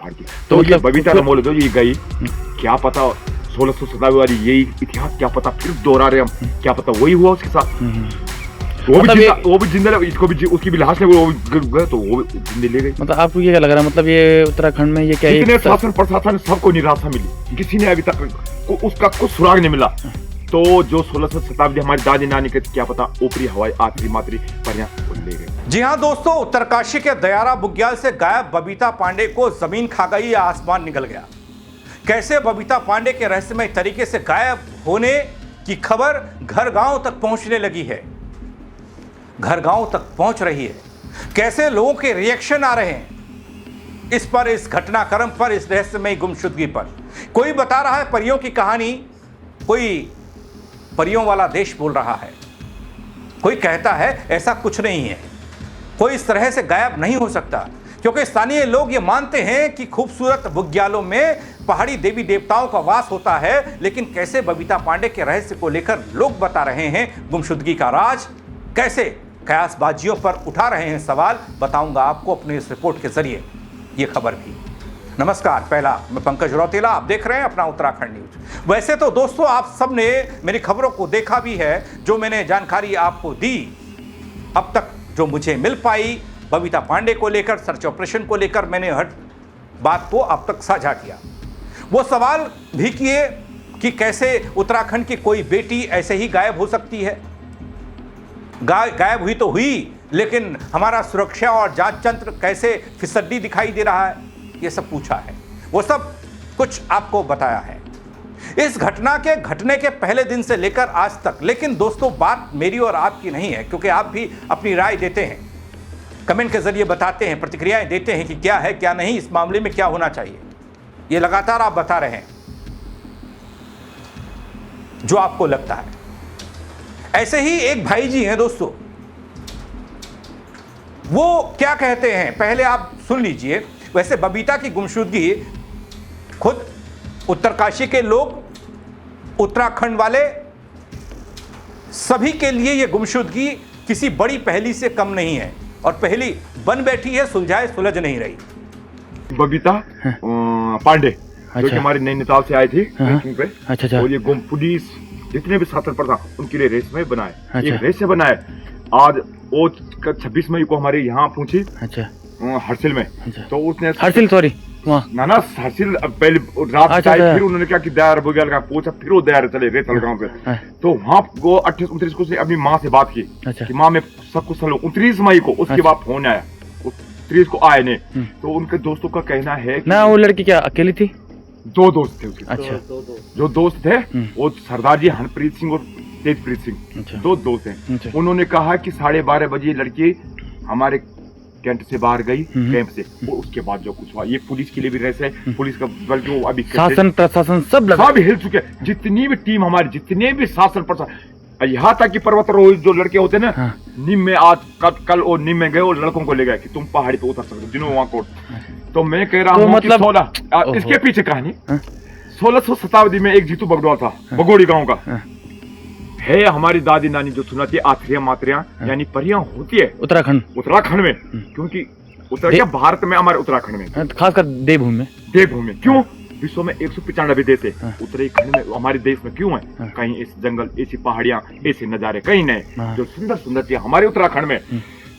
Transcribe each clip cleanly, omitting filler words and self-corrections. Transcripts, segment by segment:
बाहर की। तो ये बबीता रमोल जो ये गई, क्या पता 1627 वाली यही इतिहास क्या पता फिर दोहरा रहे हम, क्या पता वही हुआ उसके साथ। वो भी जिंदा, इसको भी उसकी भी लाश है, वो गए तो वो जिंदे ले गई। मतलब आपको ये क्या लग रहा है, मतलब ये उत्तराखंड में ये क्या इतने शासन प्रशासन सबको निराशा मिली, किसी ने अभी तक उसका कुछ सुराग नहीं मिला। तो जो 16वीं शताब्दी हमारी दादी नानी के क्या पता ऊपरी हवाई आखिरी मातरी पर यहाँ ले गई। जी हाँ दोस्तों, उत्तरकाशी के दयारा बुग्याल से गायब बबीता पांडे को जमीन खा गई या आसमान निकल गया। कैसे बबीता पांडे के रहस्यमय तरीके से गायब होने की खबर घर गांव तक पहुंचने लगी है, घर गांव तक पहुंच रही है। कैसे लोगों के रिएक्शन आ रहे हैं इस पर, इस घटनाक्रम पर, इस रहस्यमय गुमशुदगी पर। कोई बता रहा है परियों की कहानी, कोई परियों वाला देश बोल रहा है, कोई कहता है ऐसा कुछ नहीं है, कोई इस तरह से गायब नहीं हो सकता। क्योंकि स्थानीय लोग ये मानते हैं कि खूबसूरत बुग्यालों में पहाड़ी देवी देवताओं का वास होता है। लेकिन कैसे बबीता पांडे के रहस्य को लेकर लोग बता रहे हैं गुमशुदगी का राज, कैसे कयासबाजियों पर उठा रहे हैं सवाल, बताऊंगा आपको अपने इस रिपोर्ट के जरिए ये खबर भी। नमस्कार, पहला मैं पंकज रौतेला, आप देख रहे हैं अपना उत्तराखंड न्यूज। वैसे तो दोस्तों आप सबने मेरी खबरों को देखा भी है, जो मैंने जानकारी आपको दी अब तक जो मुझे मिल पाई बबीता पांडे को लेकर, सर्च ऑपरेशन को लेकर, मैंने हर बात को अब तक साझा किया। वो सवाल भी किए कि कैसे उत्तराखंड की कोई बेटी ऐसे ही गायब हो सकती है। गायब हुई तो हुई, लेकिन हमारा सुरक्षा और जांच तंत्र कैसे फिसड्डी दिखाई दे रहा है, ये सब पूछा है, वो सब कुछ आपको बताया है इस घटना के घटने के पहले दिन से लेकर आज तक। लेकिन दोस्तों बात मेरी और आपकी नहीं है, क्योंकि आप भी अपनी राय देते हैं, कमेंट के जरिए बताते हैं, प्रतिक्रियाएं देते हैं कि क्या है क्या नहीं, इस मामले में क्या होना चाहिए। ये लगातार आप बता रहे हैं जो आपको लगता है। ऐसे ही एक भाई जी हैं दोस्तों, वो क्या कहते हैं पहले आप सुन लीजिए। वैसे बबीता की गुमशुदगी खुद उत्तरकाशी के लोग, उत्तराखंड वाले, सभी के लिए यह गुमशुदगी किसी बड़ी पहेली से कम नहीं है, और पहेली बन बैठी है, सुलझाए सुलझ नहीं रही। बबीता पांडे जो कि हमारे नैनीताल से आई थी ट्रेकिंग पे, अच्छा। और ये गुम पुलिस जितने भी शासन प्रधान उनके लिए रेस में बनाए, एक रेस से बनाए। आज वो 26 मई को हमारे यहाँ पहुंची, हर्सिल में। तो उसने हर्सिल, सॉरी ना हर्सिल पहले रात आई, फिर उन्होंने क्या कि दयारा बुग्याल का पूछा, फिर वो दयारा चले रेतल गांव से। तो वहाँ को 28-29 को अपनी माँ से बात की कि माँ मैं सब कुछ समझ। 29 मई को उसके बाद फोन आया, 30 को आए नहीं। तो उनके दोस्तों का कहना है ना, वो लड़की क्या अकेली थी? 2 दोस्त थे उसके। अच्छा, जो दोस्त थे वो सरदार जी हरप्रीत सिंह और तेजप्रीत सिंह, 2 दोस्त हैं। उन्होंने कहा कि 12:30 बजे लड़की हमारे कैंट से बाहर गई, कैंप से। उसके बाद जो कुछ हुआ, ये पुलिस के लिए भी रहस्य है, पुलिस का बल्कि वो अभी शासन प्रशासन सब हिल चुके, जितनी भी टीम हमारी, जितने भी शासन प्रशासन, यहाँ तक कि पर्वतारोही जो लड़के होते हैं ना, नीम में आज कल और नीम में गए और लड़कों को ले गए कि तुम पहाड़ी पे उतर सकते हो, जिन्होंने वहाँ कोट। तो मैं कह रहा हूँ मतलब 16 इसके पीछे कहानी 1600 शताब्दी में एक जीतू बगड़ौल था, बगोड़ी गांव का है। हमारी दादी नानी जो सुनाती है आखिरियां मात्रियां यानी परियां होती है उत्तराखंड में, क्योंकि उत्तराखंड भारत में, हमारे उत्तराखंड में, खासकर देवभूमि में क्यों विश्व में 195 देश है, उत्तराखंड में हमारे देश में क्यों है? कहीं ऐसे जंगल, ऐसी पहाड़ियां, ऐसे नजारे कहीं नहीं, जो सुंदर सुंदर चीज हमारे उत्तराखंड में।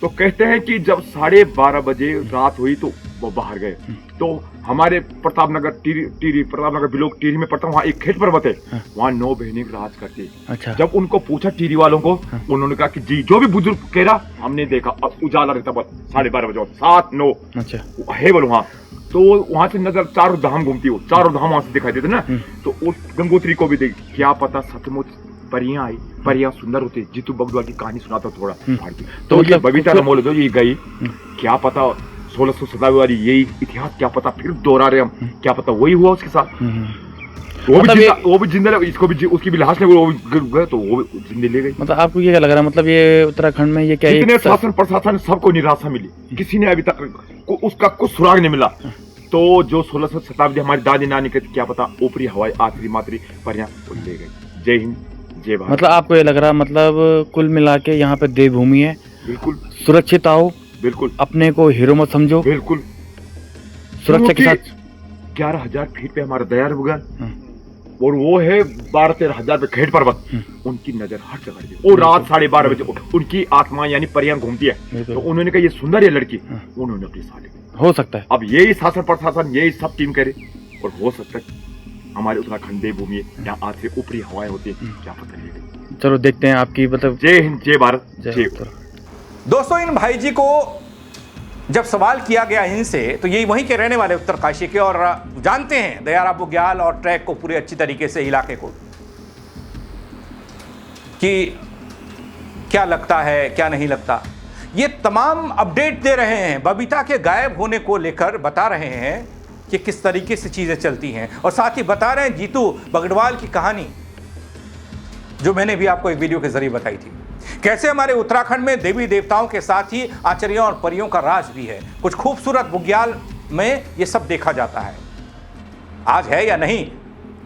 तो कहते हैं कि जब 12:30 बजे रात हुई तो वो बाहर गए। तो हमारे प्रतापनगर प्रतापनगर बिलोक टिहरी में पड़ता, वहाँ एक खेत पर्वत है, वहाँ 9 बहनें राज करती। अच्छा। जब उनको पूछा टिहरी वालों को, उन्होंने कहा कि जी जो भी बुजुर्ग कह रहा हमने देखा, अब उजाला रहता बस 12:30 बजे 7-9 है बोलो वहाँ। तो वहाँ से नजर चारों धाम घूमती हो, चारों धाम वहाँ से दिखाई देते ना। तो उस गंगोत्री को भी देखी, क्या पता सचमुच परियां आई, परियां सुंदर होती। जीतू बगड़ौल की कहानी सुनाता थोड़ा। तो ये बबीता रमोल जो ये गई, क्या पता 1627 वाली यही इतिहास क्या पता फिर दोहरा रहे हम, क्या पता वही हुआ उसके साथ। वो भी जिंदा, इसको भी उसकी भी लाश है, वो गए तो वो जिंदे ले गई। मतलब आपको ये क्या लग रहा है, मतलब ये उत्तराखंड में ये क्या इतने शासन प्रशासन सबको निराशा मिली, किसी ने अभी तक उसका कुछ सुराग नहीं मिला। तो जो 16वीं शताब्दी हमारी दादी नानी के क्या पता ऊपरी हवाई आखिरी मातरी पर यहाँ ले गई। जय हिंद, जय भारत। मतलब आपको ये लग रहा है, मतलब कुल मिला के यहाँ पे देवभूमि है, बिल्कुल सुरक्षित आओ, बिल्कुल, अपने को हीरो मत समझो, बिल्कुल सुरक्षा के साथ 11,000 फीट पे हमारा दयार बुग्याल और वो है 12-13 हजार पे खेड़ पर्वत। उनकी नजर हर जगह है। वो रात 12:30 बजे उनकी आत्मा यानी परियां घूमती है, तो उन्होंने कहा ये सुंदर है लड़की, उन्होंने अपनी साली हो सकता है। अब यही शासन प्रशासन यही सब टीम करे और हो सकता है हमारे उत्तराखंड देवभूमि यहाँ आज से ऊपरी हवाएं होती है, क्या पता नहीं। चलो देखते हैं आपकी मतलब। जय हिंद, जय भारत, जय उत्तराखंड। दोस्तों, इन भाई जी को जब सवाल किया गया इनसे तो यही वहीं के रहने वाले उत्तरकाशी के और जानते हैं दयारा बुग्याल और ट्रैक को पूरे अच्छी तरीके से इलाके को, कि क्या लगता है क्या नहीं लगता। ये तमाम अपडेट दे रहे हैं, बबीता के गायब होने को लेकर बता रहे हैं कि किस तरीके से चीजें चलती हैं, और साथ ही बता रहे हैं जीतू बगड़वाल की कहानी जो मैंने भी आपको एक वीडियो के जरिए बताई थी। कैसे हमारे उत्तराखंड में देवी देवताओं के साथ ही आचरियों और परियों का राज भी है। कुछ खूबसूरत बुग्याल में ये सब देखा जाता है। आज है या नहीं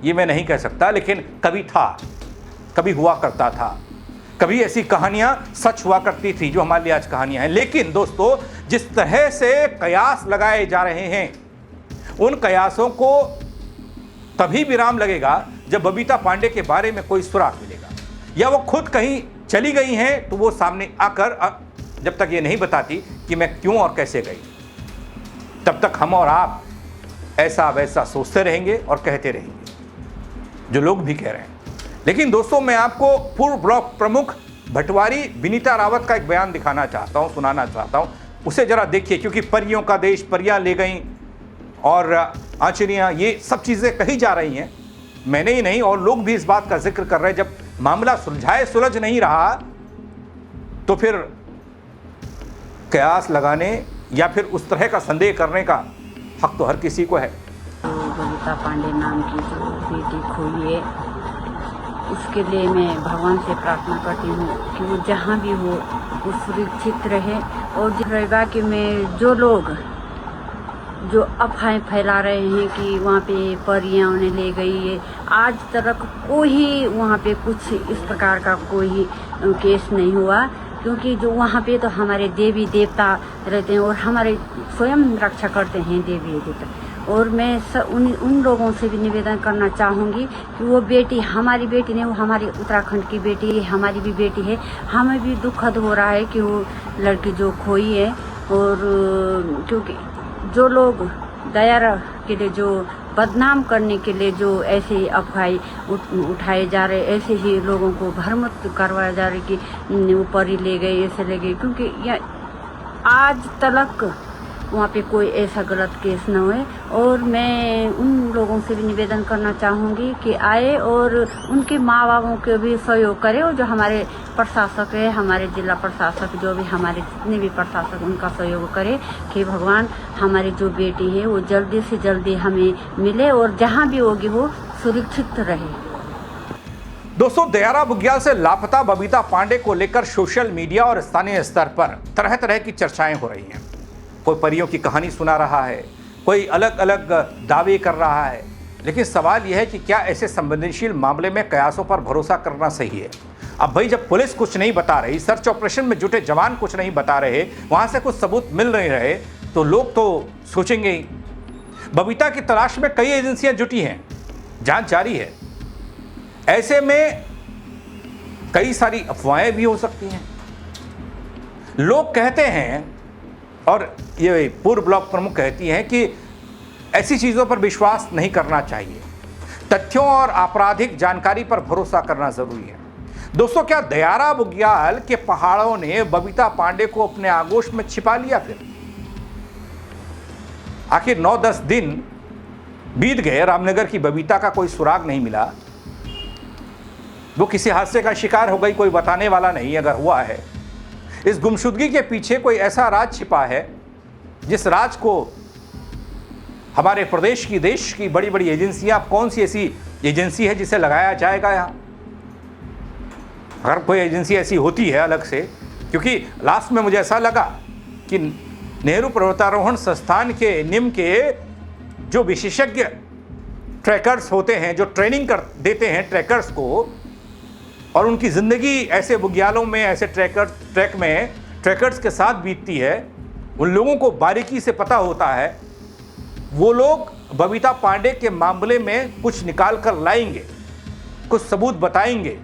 ये मैं नहीं कह सकता, लेकिन कभी था, कभी हुआ करता था, कभी ऐसी कहानियां सच हुआ करती थी जो हमारे लिए आज कहानियां हैं। लेकिन दोस्तों, जिस तरह से कयास लगाए जा रहे हैं, उन कयासों को तभी विराम लगेगा जब बबीता पांडे के बारे में कोई सुराग मिलेगा, या वो खुद कहीं चली गई हैं तो वो सामने आकर, जब तक ये नहीं बताती कि मैं क्यों और कैसे गई, तब तक हम और आप ऐसा वैसा सोचते रहेंगे और कहते रहेंगे, जो लोग भी कह रहे हैं। लेकिन दोस्तों, मैं आपको पूर्व ब्लॉक प्रमुख भटवारी विनीता रावत का एक बयान दिखाना चाहता हूं, सुनाना चाहता हूं, उसे जरा देखिए। क्योंकि परियों का देश, परियां ले गई और आचरियां, ये सब चीजें कही जा रही हैं। मैंने ही नहीं और लोग भी इस बात का जिक्र कर रहे हैं। जब मामला सुलझ नहीं रहा तो फिर कयास लगाने या फिर उस तरह का संदेह करने का हक तो हर किसी को है। बबीता पांडे नाम की जो बेटी खोई है, उसके लिए मैं भगवान से प्रार्थना करती हूँ कि वो जहाँ भी हो वो सुरक्षित रहे। और रहेगा कि मैं जो लोग जो अफवाहें फैला रहे हैं कि वहाँ पे परियां उन्हें ले गई है, आज तक कोई वहाँ पे कुछ इस प्रकार का कोई केस नहीं हुआ। क्योंकि जो वहाँ पे तो हमारे देवी देवता रहते हैं और हमारे स्वयं रक्षा करते हैं देवी देवता। और मैं उन लोगों से भी निवेदन करना चाहूँगी कि वो बेटी हमारी बेटी नहीं, वो हमारी उत्तराखंड की बेटी है, हमारी भी बेटी है। हमें भी दुखद हो रहा है कि वो लड़की जो खोई है। और क्योंकि जो लोग दयारा के लिए जो बदनाम करने के लिए जो ऐसे अफवाहें उठाए जा रहे, ऐसे ही लोगों को भ्रमित करवाया जा रहा है कि वो परी ले गए, ऐसे ले गए। क्योंकि आज तक वहाँ पे कोई ऐसा गलत केस न हुए। और मैं उन लोगों से भी निवेदन करना चाहूँगी कि आए और उनके माँ बापों के भी सहयोग करें, और जो हमारे प्रशासक है, हमारे जिला प्रशासक, जो भी हमारे जितने भी प्रशासक, उनका सहयोग करें कि भगवान हमारी जो बेटी है वो जल्दी से जल्दी हमें मिले और जहाँ भी होगी वो सुरक्षित रहे। दोस्तों, दयारा बुग्याल से लापता बबीता पांडे को लेकर सोशल मीडिया और स्थानीय स्तर पर तरह तरह की चर्चाएं हो रही हैं। कोई परियों की कहानी सुना रहा है, कोई अलग अलग दावे कर रहा है। लेकिन सवाल यह है कि क्या ऐसे संवेदनशील मामले में कयासों पर भरोसा करना सही है? अब भाई, जब पुलिस कुछ नहीं बता रही, सर्च ऑपरेशन में जुटे जवान कुछ नहीं बता रहे, वहां से कुछ सबूत मिल नहीं रहे, तो लोग तो सोचेंगे ही। बबीता की तलाश में कई एजेंसियां जुटी हैं, जांच जारी है। ऐसे में कई सारी अफवाहें भी हो सकती हैं। लोग कहते हैं, और ये पूर्व ब्लॉक प्रमुख कहती हैं कि ऐसी चीज़ों पर विश्वास नहीं करना चाहिए, तथ्यों और आपराधिक जानकारी पर भरोसा करना जरूरी है। दोस्तों, क्या दयारा बुग्याल के पहाड़ों ने बबीता पांडे को अपने आगोश में छिपा लिया? फिर आखिर 9-10 दिन बीत गए, रामनगर की बबीता का कोई सुराग नहीं मिला। वो किसी हादसे का शिकार हो गई, कोई बताने वाला नहीं अगर हुआ है। इस गुमशुदगी के पीछे कोई ऐसा राज छिपा है जिस राज को हमारे प्रदेश की, देश की बड़ी बड़ी एजेंसियां, कौन सी ऐसी एजेंसी है जिसे लगाया जाएगा यहाँ? अगर कोई एजेंसी ऐसी होती है अलग से, क्योंकि लास्ट में मुझे ऐसा लगा कि नेहरू पर्वतारोहण संस्थान के निम के जो विशेषज्ञ ट्रैकर्स होते हैं, जो ट्रेनिंग कर देते हैं ट्रैकर्स को, और उनकी ज़िंदगी ऐसे बुग्यालों में, ऐसे ट्रैक में ट्रैकर्स के साथ बीतती है, उन लोगों को बारीकी से पता होता है वो लोग बबीता पांडे के मामले में कुछ निकाल कर लाएंगे, कुछ सबूत बताएंगे,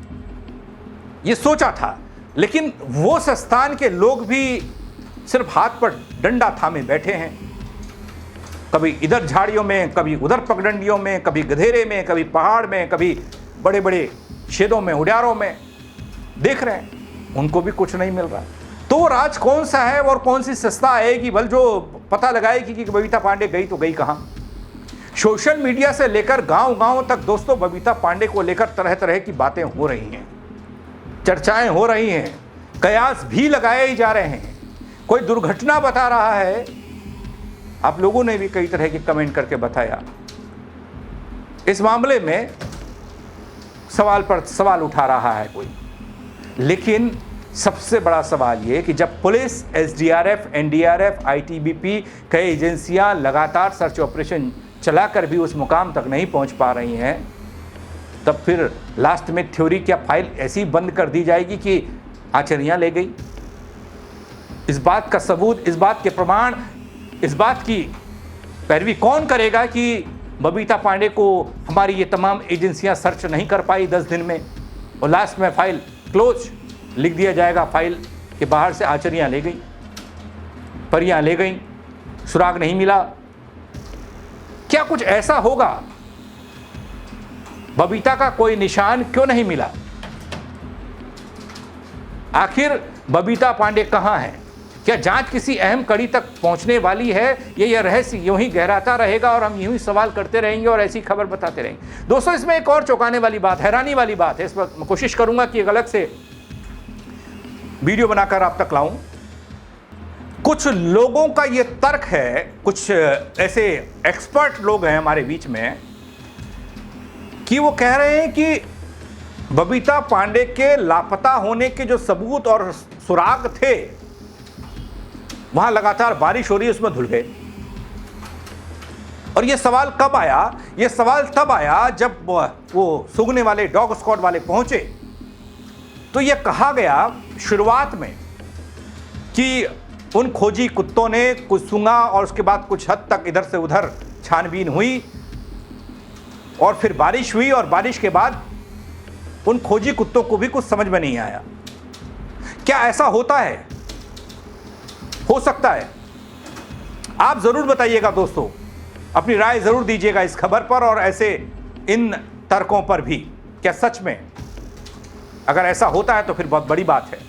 ये सोचा था। लेकिन वो संस्थान के लोग भी सिर्फ हाथ पर डंडा थामे बैठे हैं, कभी इधर झाड़ियों में, कभी उधर पगडंडियों में, कभी गधेरे में, कभी पहाड़ में, कभी बड़े बड़े छेदों में, उड़ारों में देख रहे हैं, उनको भी कुछ नहीं मिल रहा। तो वो राज कौन सा है और कौन सी संस्था आएगी बल जो पता लगाएगी कि बबीता पांडे गई तो गई कहां। सोशल मीडिया से लेकर गांव-गांव तक दोस्तों बबीता पांडे को लेकर तरह तरह की बातें हो रही हैं, चर्चाएं हो रही हैं, कयास भी लगाए जा रहे हैं, कोई दुर्घटना बता रहा है। आप लोगों ने भी कई तरह के कमेंट करके बताया। इस मामले में सवाल पर सवाल उठा रहा है कोई, लेकिन सबसे बड़ा सवाल ये कि जब पुलिस, एसडीआरएफ, एनडीआरएफ, आईटीबीपी कई एजेंसियां लगातार सर्च ऑपरेशन चलाकर भी उस मुकाम तक नहीं पहुंच पा रही हैं, तब फिर लास्ट में थ्योरी क्या फाइल ऐसी बंद कर दी जाएगी कि आचरियां ले गई। इस बात का सबूत, इस बात के प्रमाण, इस बात की पैरवी कौन करेगा कि बबीता पांडे को हमारी ये तमाम एजेंसियां सर्च नहीं कर पाई 10 दिन में और लास्ट में फाइल क्लोज लिख दिया जाएगा, फाइल के बाहर से आचरियां ले गई, परियां ले गई, सुराग नहीं मिला। क्या कुछ ऐसा होगा? बबीता का कोई निशान क्यों नहीं मिला? आखिर बबीता पांडे कहां है? क्या जांच किसी अहम कड़ी तक पहुंचने वाली है? यह रहस्य यूं ही गहराता रहेगा और हम यूं ही सवाल करते रहेंगे और ऐसी खबर बताते रहेंगे। दोस्तों, इसमें एक और चौंकाने वाली बात, हैरानी वाली बात है, इस पर कोशिश करूंगा कि एक अलग से वीडियो बनाकर आप तक लाऊं। कुछ लोगों का यह तर्क है, कुछ ऐसे एक्सपर्ट लोग हैं हमारे बीच में, कि वो कह रहे हैं कि बबीता पांडे के लापता होने के जो सबूत और सुराग थे, वहां लगातार बारिश हो रही है, उसमें धुल गए। और यह सवाल कब आया? यह सवाल तब आया जब वो सूंघने वाले डॉग स्क्वाड वाले पहुंचे, तो यह कहा गया शुरुआत में कि उन खोजी कुत्तों ने कुछ सूंघा और उसके बाद कुछ हद तक इधर से उधर छानबीन हुई और फिर बारिश हुई, और बारिश के बाद उन खोजी कुत्तों को भी कुछ समझ में नहीं आया। क्या ऐसा होता है? हो सकता है। आप जरूर बताइएगा दोस्तों, अपनी राय जरूर दीजिएगा इस खबर पर और ऐसे इन तर्कों पर भी। क्या सच में अगर ऐसा होता है तो फिर बहुत बड़ी बात है।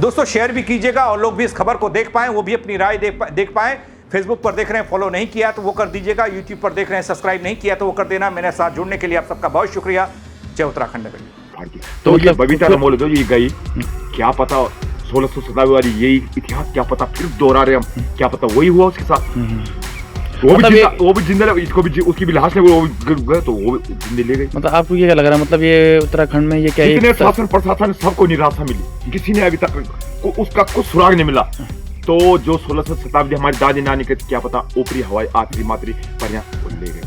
दोस्तों, शेयर भी कीजिएगा और लोग भी इस खबर को देख पाएं, वो भी अपनी राय देख पाएं। फेसबुक पर देख रहे हैं, फॉलो नहीं किया तो वो कर दीजिएगा। यूट्यूब पर देख रहे हैं, सब्सक्राइब नहीं किया तो वो कर देना। मेरे साथ जुड़ने के लिए आप सबका बहुत शुक्रिया। जय उत्तराखंड। तो ये बबीता का बोले तो ये गई, क्या पता 1627 वाली यही इतिहास, क्या पता फिर दोहरा रहे हम, क्या पता वही हुआ उसके साथ। वो भी जिंदा, इसको भी, उसकी भी लाश है, वो गए तो वो जिंदे ले गई। मतलब आपको ये क्या लग रहा है, मतलब ये उत्तराखंड में ये क्या है? शासन प्रशासन सबको निराशा मिली, किसी ने अभी तक उसका कुछ सुराग नहीं मिला। तो जो 1600 शताब्दी हमारी दादी नानी के, क्या पता ऊपरी हवाई आखिरी मातरी पर यहाँ ले गए।